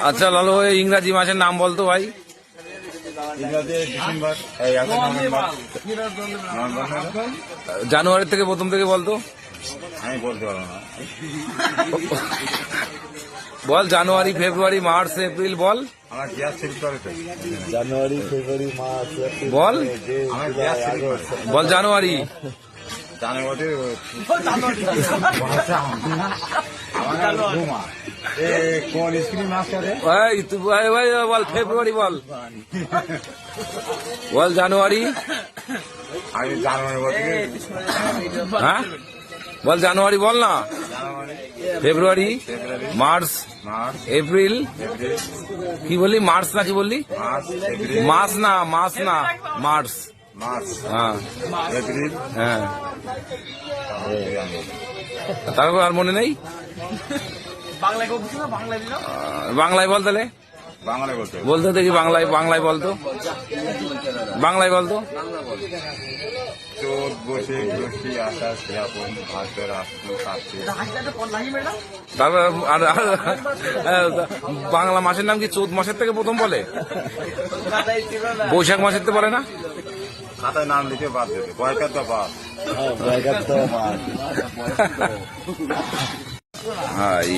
আচ্ছা লালু ভাই, ইংরাজি মাসের নাম বলতো ভাই। ডিসেম্বর, জানুয়ারি থেকে প্রথম থেকে বলতো। আমি বলতে পারবো না। বল, জানুয়ারি, ফেব্রুয়ারি, মার্চ, এপ্রিল বল। আমার গ্যাস শেষ করে তো। জানুয়ারি, ফেব্রুয়ারি, মার্চ, এপ্রিল, বল। মে, জুন, আমার জুলাই, গ্যাস শেষ করে আগস্ট। বল জানুয়ারি। জানুয়ারি কোন স্ক্রিন মাস করে? ভাই তুই ভাই ভাই বল ফেব্রুয়ারি বল। বল জানুয়ারি। আমি জানুয়ারি বলতে হ্যাঁ বল জানুয়ারি বল না। জানুয়ারি, ফেব্রুয়ারি, মার্চ, মার্চ, এপ্রিল। এপ্রিল, কি বললি, মার্চ না কি বললি? মার্চ, এপ্রিল, মাস না, মাস না, মার্চ। মার্চ, হ্যাঁ এপ্রিল, হ্যাঁ, তারপর আর মনে নেই। বাংলায় বল তাহলে। বাংলায় বলতে হবে। বলতে দেখি বাংলায়, বাংলায় বলতো, বাংলায় বলতো। চোদ্দ, বৈশাখ, জ্যৈষ্ঠী, আষাঢ়, শ্রাবণ, ভাদ্র, আশ্বিন, কার্তিক। তারপর আর বাংলা মাসের নাম কি চৌদ্দ মাসের থেকে প্রথম বলে? বৈশাখ মাসের থেকে বলে না? খাতায় নাম লিখে বাদ দেবে, বয়কার তো বাদ। হ্যাঁ, জায়গার তো আমার। হাই